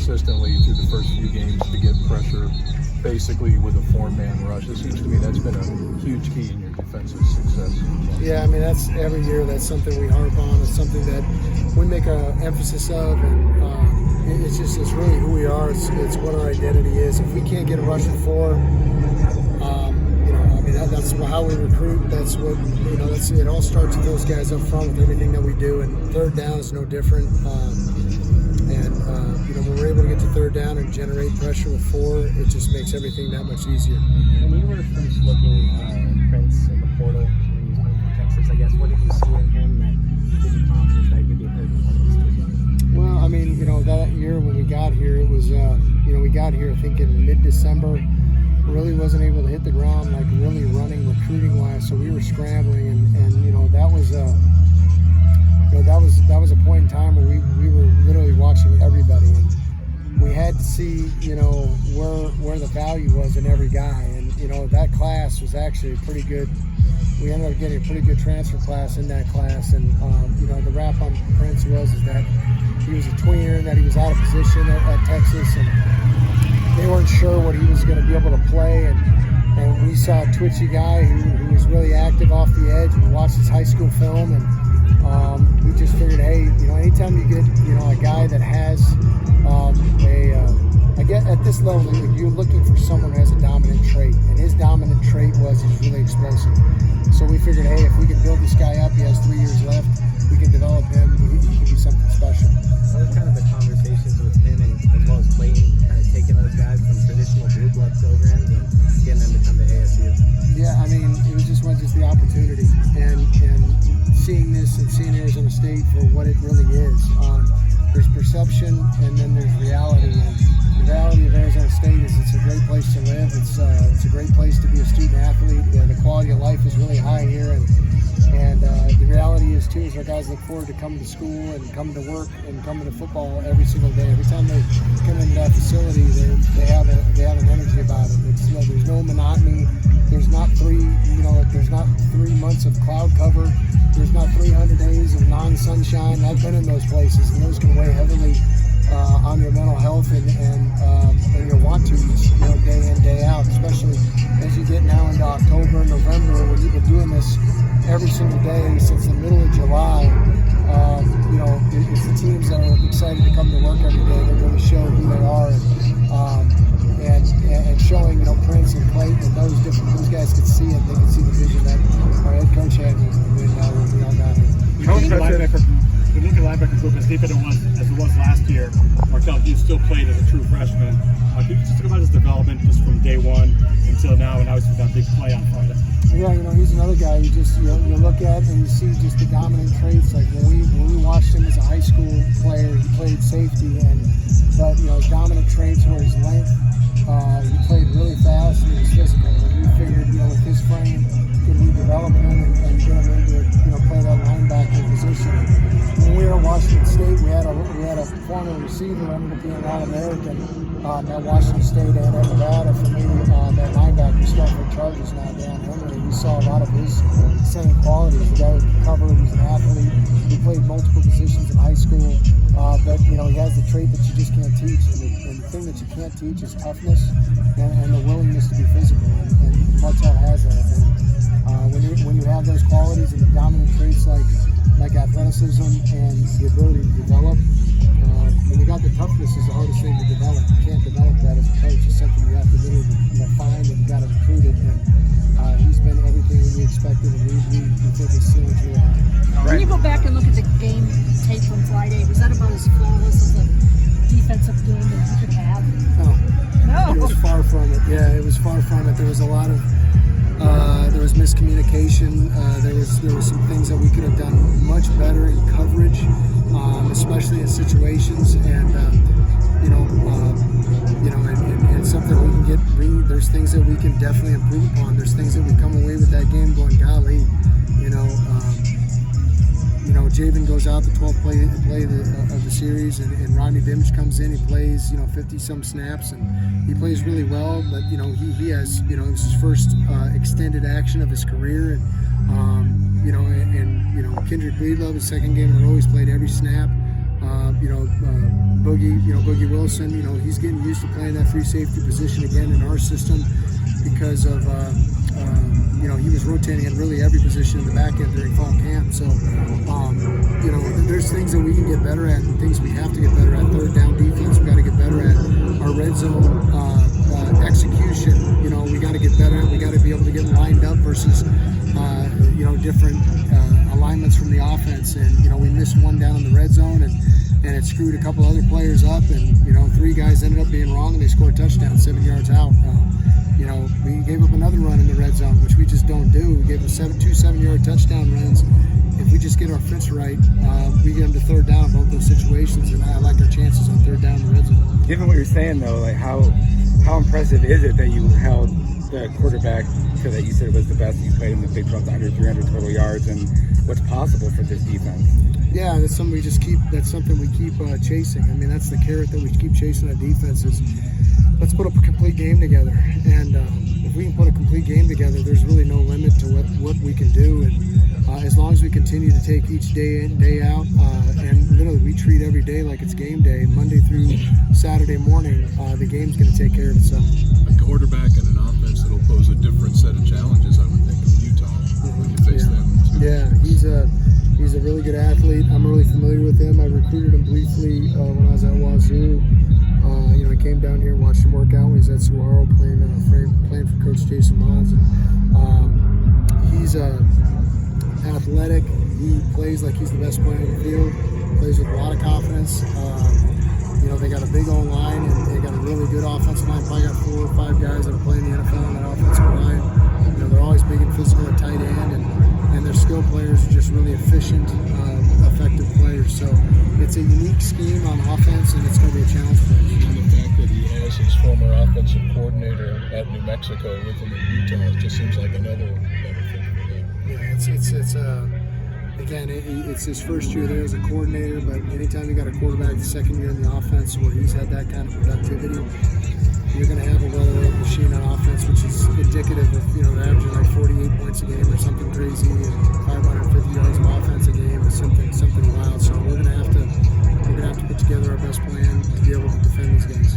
consistently through the first few games to get pressure basically with a 4-man rush. It seems to me that's been a huge key in your defensive success. Yeah, I mean, that's every year. That's something we harp on. It's something that we make an emphasis of, and it's really who we are. It's what our identity is. If we can't get a rush of 4, that's how we recruit. That's what it all starts with those guys up front with everything that we do. And third down is no different. When we're able to get to third down and generate pressure with 4, it just makes everything that much easier. When you were first looking at Prince in the portal when he was coming from Texas, I guess, what did you see in him that gives you confidence that he could be a perfect one of these teams? Well, I mean, that year when we got here, it was, we got here, I think, in mid-December. Really wasn't able to hit the ground, like, really running recruiting-wise, so we were scrambling, and that was that was a point in time where we were literally watching everybody, and we had to see, where the value was in every guy, and, that class was actually pretty good. We ended up getting a pretty good transfer class in that class, and, the rap on Prince was that he was a tweener, that he was out of position at Texas, and they weren't sure what he was going to be able to play, and we saw a twitchy guy who was really active off the edge. We watched his high school film, and we just figured, hey, anytime you get, a guy that has I get at this level, you're looking for someone who has a dominant trait, and his dominant trait was he's really explosive. So we figured, hey, if we can build this guy up, he has 3 years left, we can develop him, he can be something special. What was kind of the conversations with him and as well as Clayton, kind of taking those guys from traditional blue blood programs and getting them to come to ASU? Yeah, I mean, it was just the opportunity, and seeing this and seeing Arizona State for what it really is. There's perception, and then there's reality. And the reality of Arizona State is it's a great place to live. It's a great place to be a student athlete. The quality of life is really high here, and the reality is too is our guys look forward to coming to school and coming to work and coming to football every single day. Every time they come into that facility, they have an energy about it. There's no monotony. There's not there's not 3 months of cloud cover. There's not 300 days of non-sunshine. I've been in those places, and those can weigh heavily on your mental health and your want to day in, day out, especially as you get now into October and November, when you've been doing this every single day since the middle of July. It's the teams that are excited to come to work every day. They're going to show who they are, and showing Prince and Clayton and those guys could see it. They could see the vision that our head coach had when we all got here. The linebacker group as deep as it was last year. Markel, he still played as a true freshman. Can you just talk about his development just from day one until now, and now he's that big play on Friday? Yeah, he's another guy you just you look at and you see just the dominant traits. Like when we watched him as a high school player, he played safety, but his dominant traits were his length. He played really fast and he was physical. And we figured, with his frame, could we develop him and get him into play that linebacker position. When we were at Washington State, we had a former receiver ended up being an All-American at Washington State and at Nevada for me. That linebacker starting for Chargers now, Dan Henry. We saw a lot of his same qualities. The guy was covered, he was an athlete. He played multiple positions in high school, but he has the trait that you just can't teach. And the thing that you can't teach is toughness and the willingness to be physical. And Martel has that. And when you have those qualities and the dominant traits like athleticism and the ability to develop, when you got the toughness is the hardest thing to develop. You can't develop that as a coach. It's something you have to literally find, and you got to recruit it. And he's been everything we expected, and we think his ceiling's really high. When you go back and look at the game tape from Friday, was that about as flawless as a defensive game that you could have? No. It was far from it. Yeah, it was far from it. There was a lot of there was miscommunication. There was some things that we could have done much better in coverage, especially in situations, and something we can get. There's things that we can definitely improve upon. There's things that we come away with that game going, golly, Javen goes out the 12th play of the series, and Rodney Bimich comes in. He plays 50-some snaps, and he plays really well. But he has it was his first extended action of his career, and Kendrick Breedlove, his second game in a row, he's played every snap. Boogie Wilson, he's getting used to playing that free safety position again in our system because of, he was rotating at really every position in the back end during fall camp. So, there's things that we can get better at and things we have to get better at. Third down defense, we got to get better at. Our red zone execution, we got to get better at. We got to be able to get lined up versus, different alignments from the offense. And, we missed one down in the red zone and it screwed a couple other players up. And, 3 guys ended up being wrong and they scored a touchdown 7 yards out. We gave up another run in the red zone, which we just don't do. We gave them 2 7-yard touchdown runs. If we just get our fits right, we get them to third down in both those situations, and I like our chances on third down in the red zone. Given what you're saying, though, like how impressive is it that you held the quarterback so that you said was the best you played in the Big 12 under 300 total yards, and what's possible for this defense? Yeah, that's something we just keep. That's something we keep chasing. I mean, that's the carrot that we keep chasing on defense is let's put up a complete game together. And if we can put a complete game together, there's really no limit to what we can do. And as long as we continue to take each day in, day out, and literally we treat every day like it's game day, Monday through Saturday morning, the game's going to take care of itself. A quarterback and an offense that'll pose a different set of challenges, I would think, in Utah when you face them. Yeah, he's a really good athlete. I'm really familiar with him. I recruited him briefly when I was at Wazoo. I came down here and watched him work out when he was at Saguaro playing for Coach Jason Mons. He's athletic. He plays like he's the best player in the field. Plays with a lot of confidence. They got a big old line and they got a really good offensive line. Probably got 4 or 5 guys that are playing in the NFL on that offensive line. They're always big and physical at tight end, and their skill players are just really efficient, effective players. So it's a unique scheme on offense, and it's going to be a challenge for him. And the fact that he has his former offensive coordinator at New Mexico with him in Utah, it just seems like another benefit for him. Yeah, it's his first year there as a coordinator, but anytime you got a quarterback the second year in the offense where he's had that kind of productivity, you're going to have a well-oiled machine on offense, which is indicative of, averaging like 48 points a game or something crazy and 550 yards of offense a game or something wild. So we're going to have to put together our best plan to be able to defend these guys.